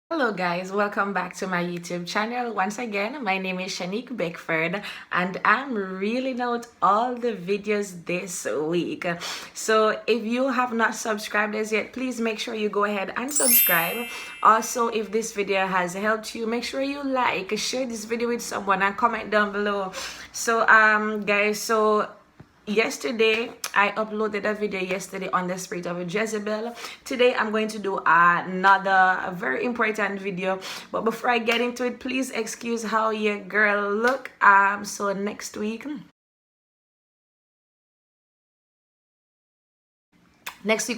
Hello guys, welcome back to my YouTube channel. Once again, my name is Shanique Beckford and I'm reeling out all the videos this week. So if you have not subscribed as yet, please make sure you go ahead and subscribe. Also, if this video has helped you, make sure you like, share this video with someone and comment down below. So guys, yesterday I uploaded a video yesterday on the spirit of Jezebel. Today I'm going to do another very important video, but before I get into it, please excuse how your girl look. So next week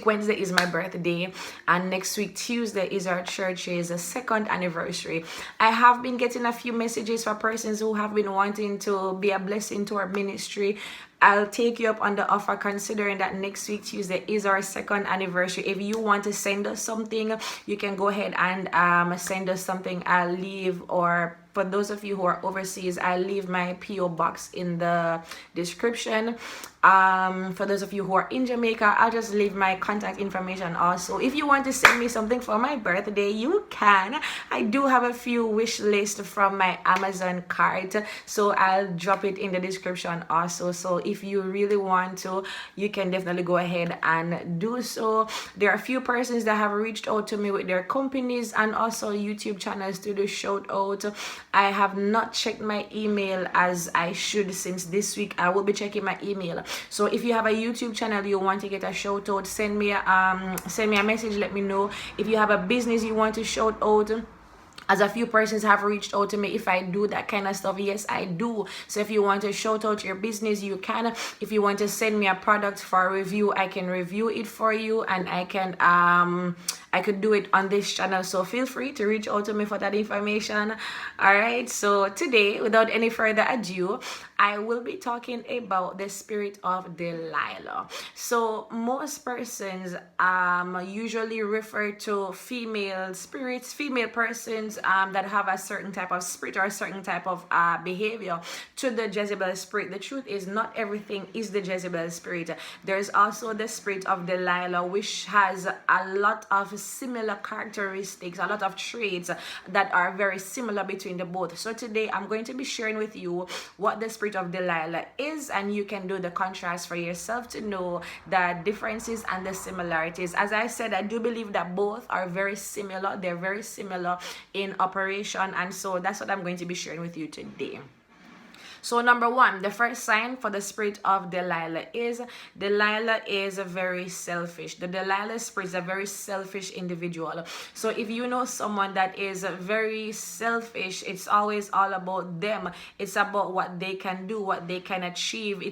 Wednesday is my birthday, and next week Tuesday is our church's second anniversary. I have been getting a few messages for persons who have been wanting to be a blessing to our ministry. I'll take you up on the offer, considering that next week Tuesday is our second anniversary. If you want to send us something, you can go ahead and send us something. I'll leave, or for those of you who are overseas, I'll leave my PO box in the description. For those of you who are in Jamaica, I'll just leave my contact information also. If you want to send me something for my birthday, you can. I do have a few wish list from my Amazon cart, so I'll drop it in the description also. So if you really want to, you can definitely go ahead and do so. There are a few persons that have reached out to me with their companies and also YouTube channels to do shout out. I have not checked my email as I should since this week. I will be checking my email. So if you have a YouTube channel you want to get a shout out, send me a message, let me know. If you have a business you want to shout out, as a few persons have reached out to me if I do that kind of stuff. Yes, I do. So if you want to shout out your business, you can. If you want to send me a product for a review, I can review it for you, and I could do it on this channel. So feel free to reach out to me for that information. All right, so today, without any further ado, I will be talking about the spirit of Delilah. So most persons usually refer to female spirits, female persons that have a certain type of spirit or a certain type of behavior to the Jezebel spirit. The truth is, not everything is the Jezebel spirit. There's also the spirit of Delilah, which has a lot of similar characteristics, a lot of traits that are very similar between the both. So today I'm going to be sharing with you what the spirit of Delilah is, and you can do the contrast for yourself to know the differences and the similarities. As I said, I do believe that both are very similar. They're very similar in operation, and so that's what I'm going to be sharing with you today. So number one, the first sign for the spirit of Delilah is very selfish. The Delilah spirit is a very selfish individual. So if you know someone that is very selfish, it's always all about them. It's about what they can do, what they can achieve.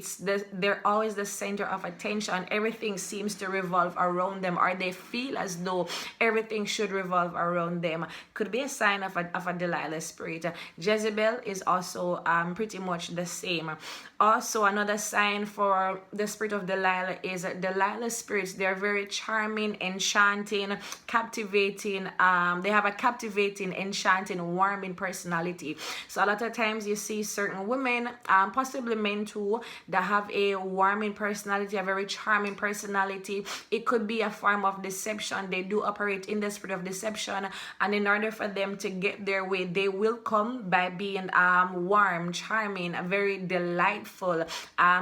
They're always the center of attention. Everything seems to revolve around them, or they feel as though everything should revolve around them. Could be a sign of a Delilah spirit. Jezebel is also pretty much the same. Also, another sign for the spirit of Delilah is Delilah spirits. They're very charming, enchanting, captivating. They have a captivating, enchanting, warming personality. So a lot of times you see certain women, possibly men too, that have a warming personality, a very charming personality. It could be a form of deception. They do operate in the spirit of deception, and in order for them to get their way, they will come by being warm, charming, very delightful,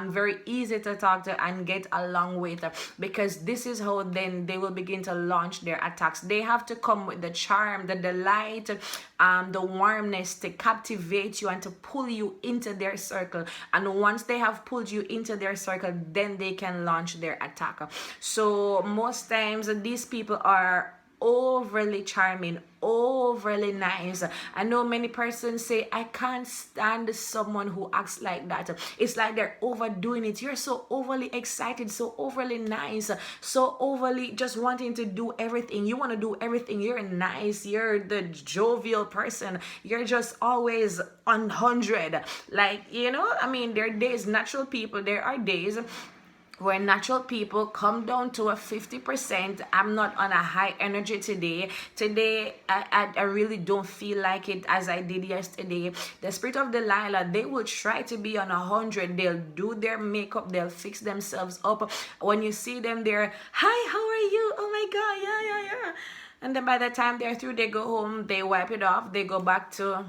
very easy to talk to and get along with, because this is how then they will begin to launch their attacks. They have to come with the charm, the delight, the warmness to captivate you and to pull you into their circle. And once they have pulled you into their circle, then they can launch their attack. So most times these people are overly charming, overly nice. I know many persons say, I can't stand someone who acts like that. It's like they're overdoing it. You're so overly excited, so overly nice, so overly just wanting to do everything. You want to do everything. You're nice. You're the jovial person. You're just always 100. Like, I mean, there are days, natural people, there are days where natural people come down to a 50%. I'm not on a high energy today. I really don't feel like it as I did yesterday. The spirit of Delilah, they will try to be on 100. They'll do their makeup, they'll fix themselves up. When you see them, they're, hi, how are you? Oh my God, yeah. And then by the time they're through, they go home, they wipe it off, they go back to,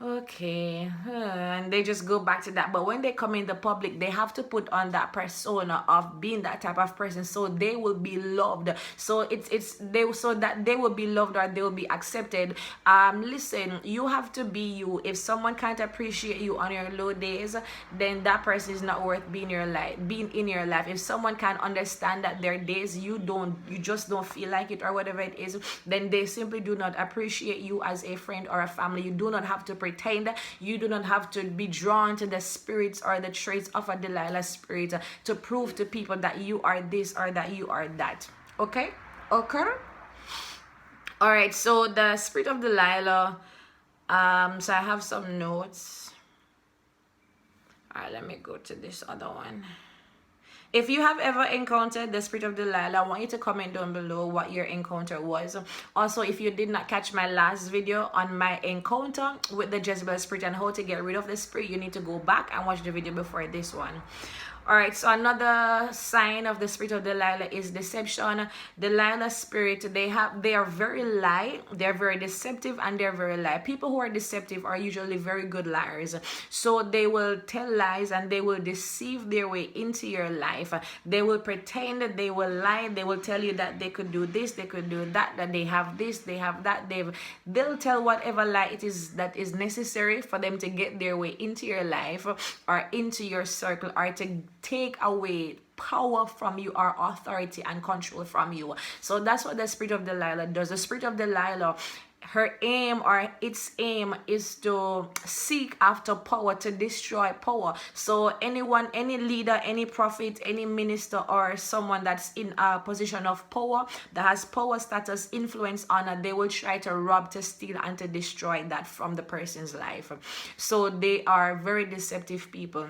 okay, and they just go back to that. But when they come in the public, they have to put on that persona of being that type of person, so they will be loved. So so that they will be loved or they will be accepted. Listen, you have to be you. If someone can't appreciate you on your low days, then that person is not worth being in your life. If someone can't understand that their days you just don't feel like it or whatever it is, then they simply do not appreciate you as a friend or a family. You do not have to pretend. You do not have to be drawn to the spirits or the traits of a Delilah spirit to prove to people that you are this or that you are that. Okay? All right, so the spirit of Delilah, so I have some notes. All right, let me go to this other one. If you have ever encountered the spirit of Delilah, I want you to comment down below what your encounter was. Also, if you did not catch my last video on my encounter with the Jezebel spirit and how to get rid of the spirit, you need to go back and watch the video before this one. All right, so another sign of the spirit of Delilah is deception. Delilah spirit, they are very lie, they're very deceptive, and they're very lie. People who are deceptive are usually very good liars. So they will tell lies and they will deceive their way into your life. They will pretend, they will lie, they will tell you that they could do this, they could do that, that they have this, they have that. They'll tell whatever lie it is that is necessary for them to get their way into your life or into your circle, or to take away power from you or authority and control from you. So that's what the spirit of Delilah does. The spirit of Delilah, her aim or its aim is to seek after power, to destroy power. So anyone, any leader, any prophet, any minister, or someone that's in a position of power, that has power, status, influence, honor, they will try to rob, to steal, and to destroy that from the person's life. So they are very deceptive people.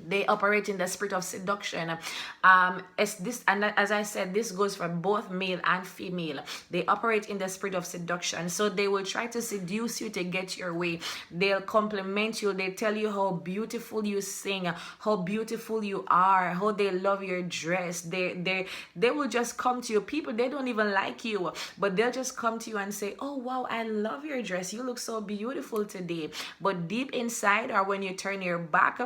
They operate in the spirit of seduction. As I said, this goes for both male and female. They operate in the spirit of seduction. So they will try to seduce you to get your way. They'll compliment you. They tell you how beautiful you sing, how beautiful you are, how they love your dress. They will just come to you. People, they don't even like you, but they'll just come to you and say, oh wow, I love your dress, you look so beautiful today. But deep inside, or when you turn your back,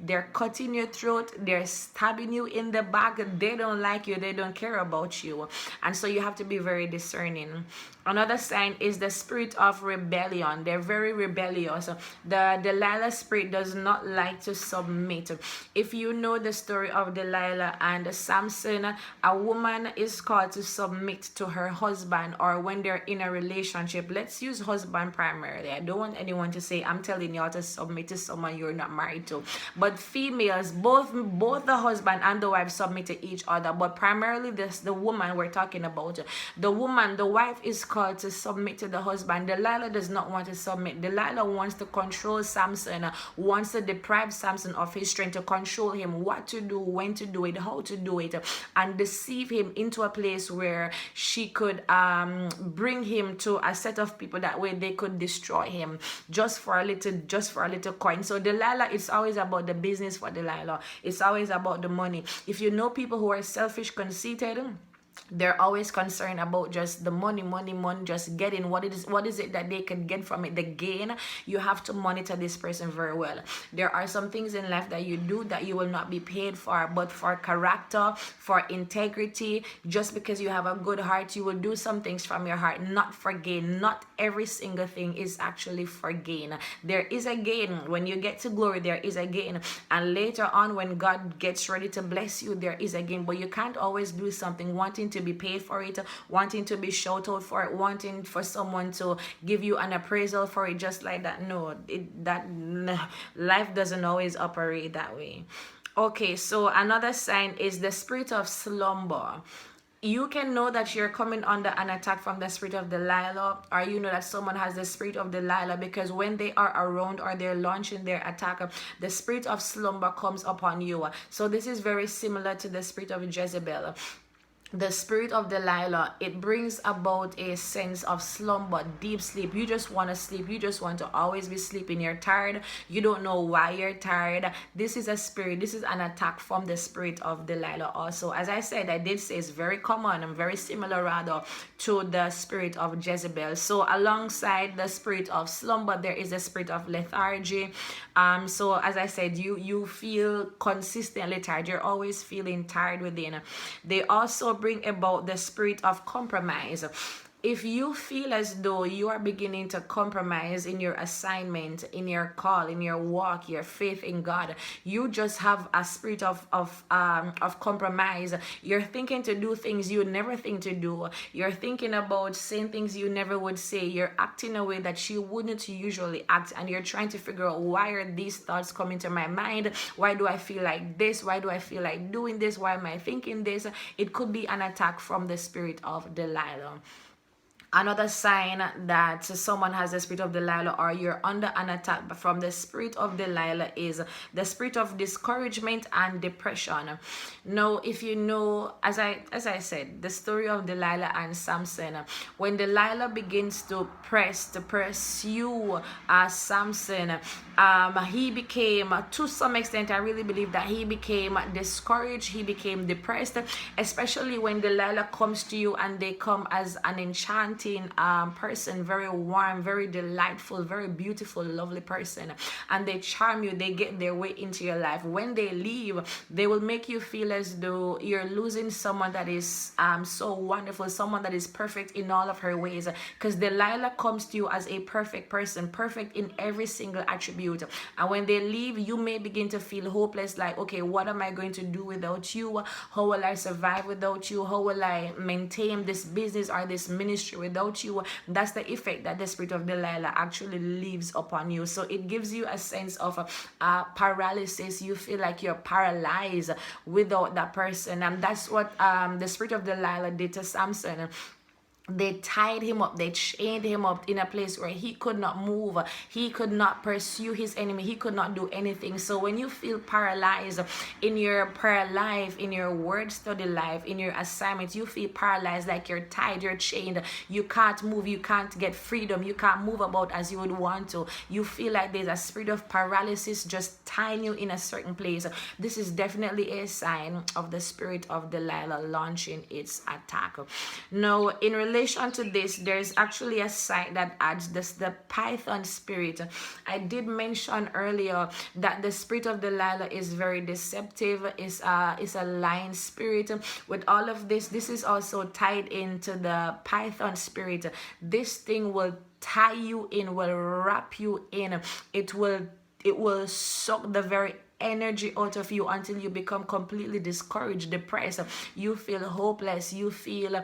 they're cutting your throat, they're stabbing you in the back. They don't like you, they don't care about you. And so you have to be very discerning. Another sign is the spirit of rebellion. They're very rebellious. The Delilah spirit does not like to submit. If you know the story of Delilah and Samson, a woman is called to submit to her husband, or when they're in a relationship. Let's use husband primarily. I don't want anyone to say, I'm telling y'all to submit to someone you're not married to. But females, both the husband and the wife submit to each other. But primarily the woman we're talking about. The wife is called to submit to the husband. Delilah does not want to submit. Delilah wants to control Samson, wants to deprive Samson of his strength, to control him, what to do, when to do it, how to do it, and deceive him into a place where she could bring him to a set of people. That way they could destroy him just for a little coin. So Delilah, it's always about the business for Delilah. It's always about the money. If you know people who are selfish, conceited, they're always concerned about just the money, just getting what is it that they can get from it, the gain. You have to monitor this person very well. There are some things in life that you do that you will not be paid for, but for character, for integrity, just because you have a good heart, you will do some things from your heart, not for gain. Not every single thing is actually for gain. There is a gain. When you get to glory, there is a gain, and later on when God gets ready to bless you, there is a gain. But you can't always do something wanting wanting to be paid for it, wanting to be shouted out for it, wanting for someone to give you an appraisal for it just like that. No, life doesn't always operate that way. Okay, so another sign is the spirit of slumber. You can know that you're coming under an attack from the spirit of Delilah, or you know that someone has the spirit of Delilah, because when they are around or they're launching their attack, the spirit of slumber comes upon you. So this is very similar to the spirit of Jezebel. The spirit of Delilah, it brings about a sense of slumber, deep sleep. You just want to sleep. You just want to always be sleeping. You're tired. You don't know why you're tired. This is a spirit. This is an attack from the spirit of Delilah also. As I said, I did say it's very common and very similar rather to the spirit of Jezebel. So alongside the spirit of slumber, there is a spirit of lethargy. So as I said, you feel consistently tired. You're always feeling tired within. They also bring about the spirit of compromise. If you feel as though you are beginning to compromise in your assignment, in your call, in your walk, your faith in God, you just have a spirit of compromise. You're thinking to do things you never think to do. You're thinking about saying things you never would say. You're acting a way that you wouldn't usually act, and you're trying to figure out, why are these thoughts coming to my mind? Why do I feel like this? Why do I feel like doing this? Why am I thinking this? It could be an attack from the spirit of Delilah. Another sign that someone has the spirit of Delilah, or you're under an attack from the spirit of Delilah, is the spirit of discouragement and depression. Now, if you know, as I said, the story of Delilah and Samson, when Delilah begins to pursue Samson, he became, to some extent, I really believe that he became discouraged, he became depressed, especially when Delilah comes to you and they come as an enchanting person, very warm, very delightful, very beautiful, lovely person, and they charm you, they get their way into your life. When they leave, they will make you feel as though you're losing someone that is so wonderful, someone that is perfect in all of her ways, because Delilah comes to you as a perfect person, perfect in every single attribute, and when they leave, you may begin to feel hopeless, like, okay, what am I going to do without you? How will I survive without you? How will I maintain this business or this ministry without you? That's the effect that the spirit of Delilah actually leaves upon you. So it gives you a sense of paralysis. You feel like you're paralyzed without that person, and that's what the spirit of Delilah did to Samson. They tied him up, they chained him up in a place where he could not move, he could not pursue his enemy, he could not do anything. So when you feel paralyzed in your prayer life, in your word study life, in your assignments, you feel paralyzed, like you're tied, you're chained, you can't move, you can't get freedom, you can't move about as you would want to, you feel like there's a spirit of paralysis just tying you in a certain place, this is definitely a sign of the spirit of Delilah launching its attack. Now, in relation to this, there's actually a sign that adds this, the python spirit. I did mention earlier that the spirit of Delilah is very deceptive, is a lying spirit. With all of this, this is also tied into the python spirit. This thing will tie you in, will wrap you in, it will suck the very energy out of you until you become completely discouraged, depressed, you feel hopeless, you feel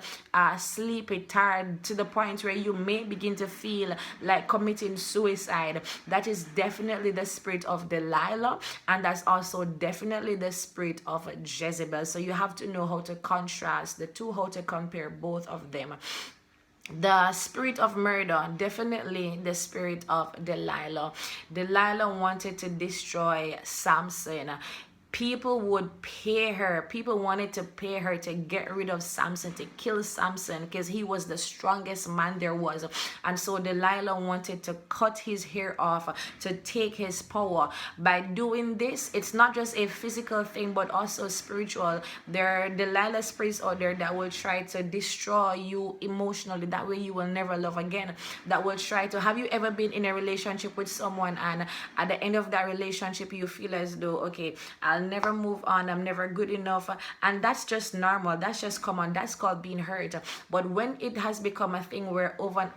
sleepy, tired, to the point where you may begin to feel like committing suicide. That is definitely the spirit of Delilah, and that's also definitely the spirit of Jezebel. So you have to know how to contrast the two, how to compare both of them. The spirit of murder, definitely the spirit of Delilah. Delilah wanted to destroy Samson. People would pay her. People wanted to pay her to get rid of Samson, to kill Samson, because he was the strongest man there was. And so Delilah wanted to cut his hair off, to take his power. By doing this, it's not just a physical thing, but also spiritual. There are Delilah spirits out there that will try to destroy you emotionally. That way you will never love again. That will try to... Have you ever been in a relationship with someone, and at the end of that relationship, you feel as though, okay, I'll I'll never move on, I'm never good enough. And that's just normal, that's just common, that's called being hurt. But when it has become a thing where over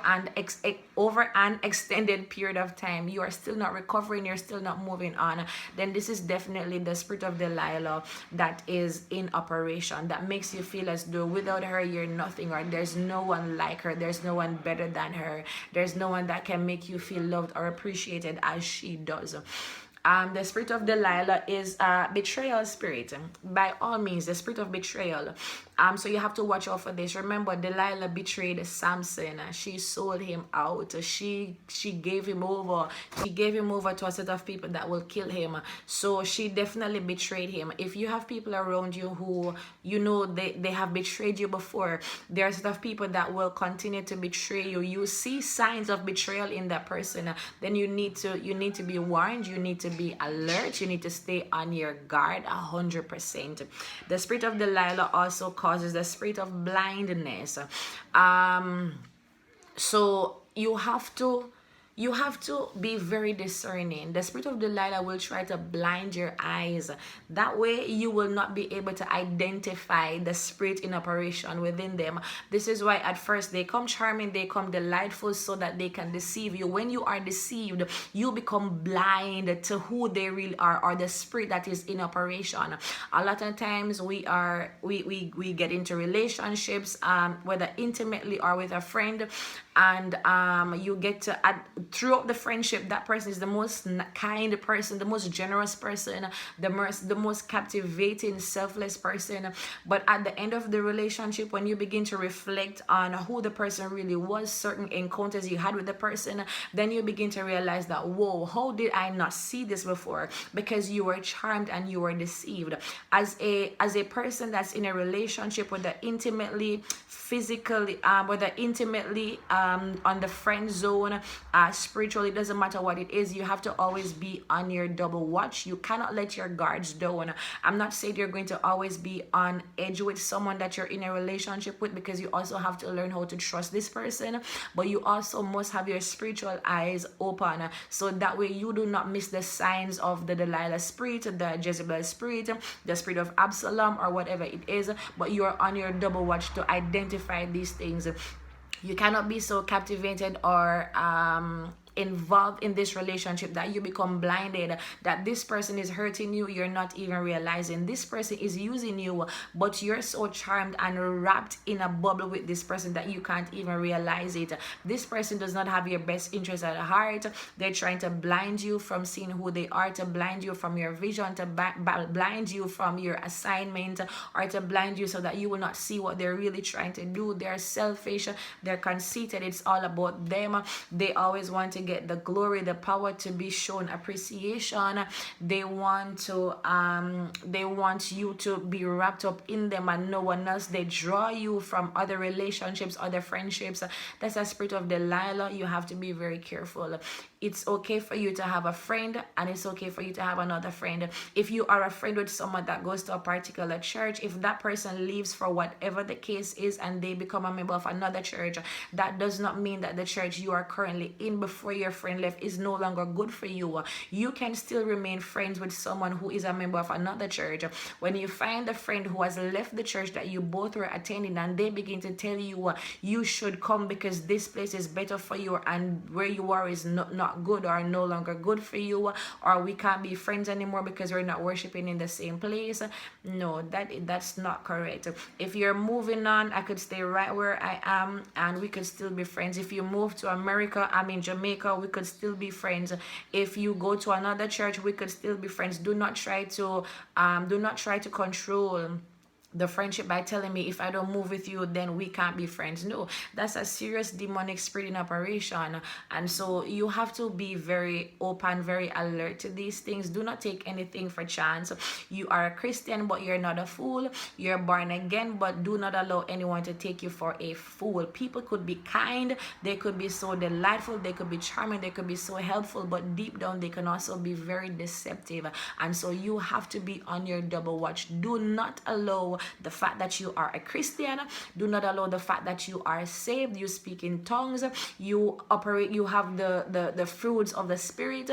an extended period of time you are still not recovering, you're still not moving on, then this is definitely the spirit of Delilah that is in operation, that makes you feel as though without her you're nothing, or there's no one like her, there's no one better than her, there's no one that can make you feel loved or appreciated as she does. The spirit of Delilah is a betrayal spirit. By all means, the spirit of betrayal. So you have to watch out for this. Remember, Delilah betrayed Samson. She sold him out. She gave him over. She gave him over to a set of people that will kill him. So she definitely betrayed him. If you have people around you who you know they have betrayed you before, there are a set of people that will continue to betray you. You see signs of betrayal in that person, then you need to be warned. You need to be alert. You need to stay on your guard 100%. The spirit of Delilah also causes the spirit of blindness. So you have to be very discerning. The spirit of Delilah will try to blind your eyes. That way you will not be able to identify the spirit in operation within them. This is why at first they come charming, they come delightful so that they can deceive you. When you are deceived, you become blind to who they really are, or the spirit that is in operation. A lot of times we get into relationships, whether intimately or with a friend, and you get to throughout the friendship, that person is the most kind person, the most generous person, the most captivating, selfless person. But at the end of the relationship, when you begin to reflect on who the person really was, certain encounters you had with the person, then you begin to realize that, whoa, how did I not see this before? Because you were charmed and you were deceived. As a person that's in a relationship, whether intimately, physically, whether intimately, on the friend zone, spiritually, it doesn't matter what it is, you have to always be on your double watch. You cannot let your guards down. I'm not saying you're going to always be on edge with someone that you're in a relationship with, because you also have to learn how to trust this person, but you also must have your spiritual eyes open, so that way you do not miss the signs of the Delilah spirit, the Jezebel spirit, the spirit of Absalom, or whatever it is. But you are on your double watch to identify these things. You cannot be so captivated or involved in this relationship that you become blinded, that this person is hurting you, you're not even realizing. This person is using you, but you're so charmed and wrapped in a bubble with this person that you can't even realize it. This person does not have your best interest at heart. They're trying to blind you from seeing who they are, to blind you from your vision, to blind you from your assignment, or to blind you so that you will not see what they're really trying to do. They're selfish, they're conceited, it's all about them. They always want to get the glory, the power, to be shown appreciation. They want you to be wrapped up in them and no one else. They draw you from other relationships, other friendships. That's a spirit of Delilah. You have to be very careful. It's okay for you to have a friend, and it's okay for you to have another friend. If you are a friend with someone that goes to a particular church, if that person leaves for whatever the case is and they become a member of another church, that does not mean that the church you are currently in before your friend left is no longer good for you. You can still remain friends with someone who is a member of another church. When you find a friend who has left the church that you both were attending, and they begin to tell you you should come because this place is better for you, and where you are is not good or no longer good for you, or we can't be friends anymore because we're not worshiping in the same place. No, that's not correct. If you're moving on, I could stay right where I am and we could still be friends. If you move to America, I'm in Jamaica, we could still be friends. If you go to another church, we could still be friends. Do not try to control the friendship by telling me if I don't move with you then we can't be friends. No, that's a serious demonic spirit in operation. And so you have to be very open, very alert to these things. Do not take anything for chance. You are a Christian, but you're not a fool. You're born again, but do not allow anyone to take you for a fool. People could be kind, they could be so delightful, they could be charming, they could be so helpful, but deep down they can also be very deceptive. And so you have to be on your double watch. Do not allow the fact that you are a Christian. Do not allow the fact that you are saved, you speak in tongues, you operate, you have the fruits of the Spirit,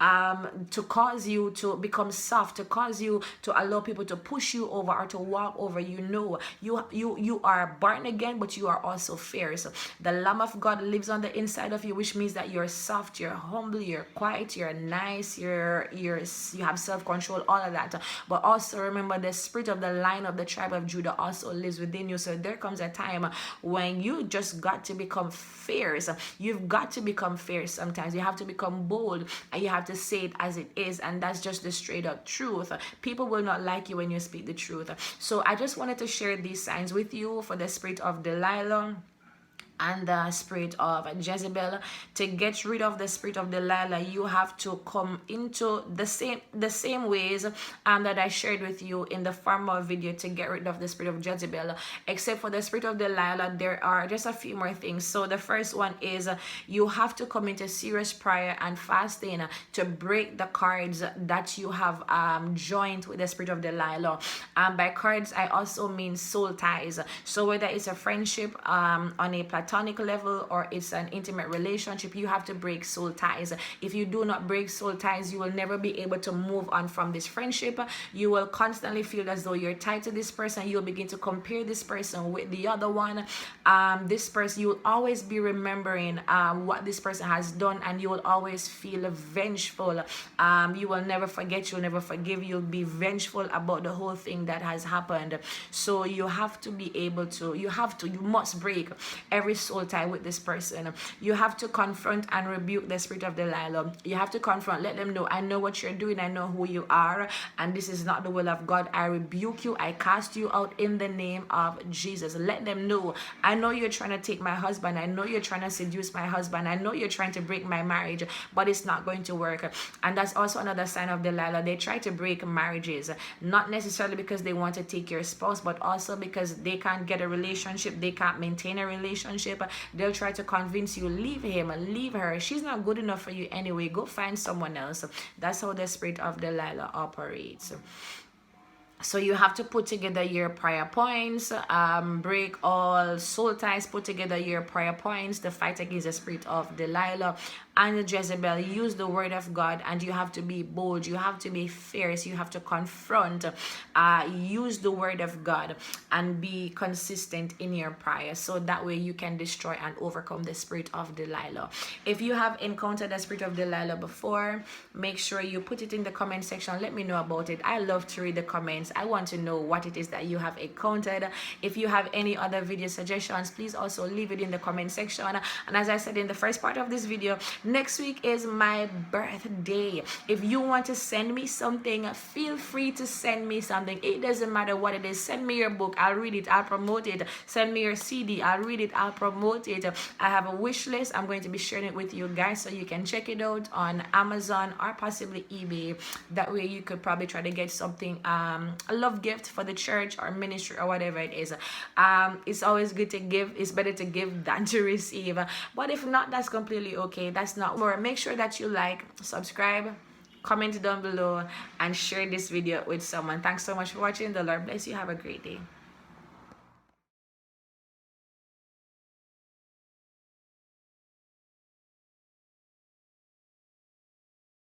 to cause you to become soft, to cause you to allow people to push you over or to walk over you. No, you are born again, but you are also fierce. The Lamb of God lives on the inside of you, which means that you're soft, you're humble, you're quiet, you're nice, you have self-control, all of that. But also remember, the Spirit of the Lion of the tribe of Judah also lives within you. So there comes a time when you just got to become fierce. You've got to become fierce. Sometimes you have to become bold, and you have to say it as it is, and that's just the straight up truth. People will not like you when you speak the truth. So I just wanted to share these signs with you for the spirit of Delilah and the spirit of Jezebel. To get rid of the spirit of Delilah, you have to come into the same ways that I shared with you in the former video to get rid of the spirit of Jezebel. Except for the spirit of Delilah, there are just a few more things. So the first one is you have to come into serious prayer and fasting to break the cords that you have joined with the spirit of Delilah. By cords, I also mean soul ties. So whether it's a friendship on a platonic level or it's an intimate relationship, you have to break soul ties. If you do not break soul ties, you will never be able to move on from this friendship. You will constantly feel as though you're tied to this person. You'll begin to compare this person with the other one. This person, you will always be remembering what this person has done, and you will always feel vengeful. You will never forget, you'll never forgive, you'll be vengeful about the whole thing that has happened. So you have to be able to, you must break every soul tie with this person. You have to confront and rebuke the spirit of Delilah. You have to confront, let them know, I know what you're doing, I know who you are, and this is not the will of God. I rebuke you, I cast you out in the name of Jesus. Let them know, I know you're trying to take my husband, I know you're trying to seduce my husband, I know you're trying to break my marriage, but it's not going to work. And that's also another sign of Delilah. They try to break marriages, not necessarily because they want to take your spouse, but also because they can't get a relationship, they can't maintain a relationship. They'll try to convince you, leave him, leave her, she's not good enough for you anyway, go find someone else. That's how the spirit of Delilah operates. So you have to put together your prayer points, break all soul ties, put together your prayer points to fight against the spirit of Delilah and Jezebel. Use the word of God, and you have to be bold, you have to be fierce, you have to confront. Use the word of God and be consistent in your prayer, so that way you can destroy and overcome the spirit of Delilah. If you have encountered the spirit of Delilah before, make sure you put it in the comment section. Let me know about it. I love to read the comments. I want to know what it is that you have encountered. If you have any other video suggestions, please also leave it in the comment section. And as I said in the first part of this video, next week is my birthday. If you want to send me something, feel free to send me something. It doesn't matter what it is. Send me your book, I'll read it, I'll promote it. Send me your CD, I'll read it, I'll promote it. I have a wish list. I'm going to be sharing it with you guys, so you can check it out on Amazon or possibly eBay. That way you could probably try to get something, a love gift for the church or ministry or whatever it is. It's always good to give. It's better to give than to receive. But if not, that's completely okay. That's not more. Make sure that you like, subscribe, comment down below, and share this video with someone. Thanks so much for watching. The Lord bless you. Have a great day.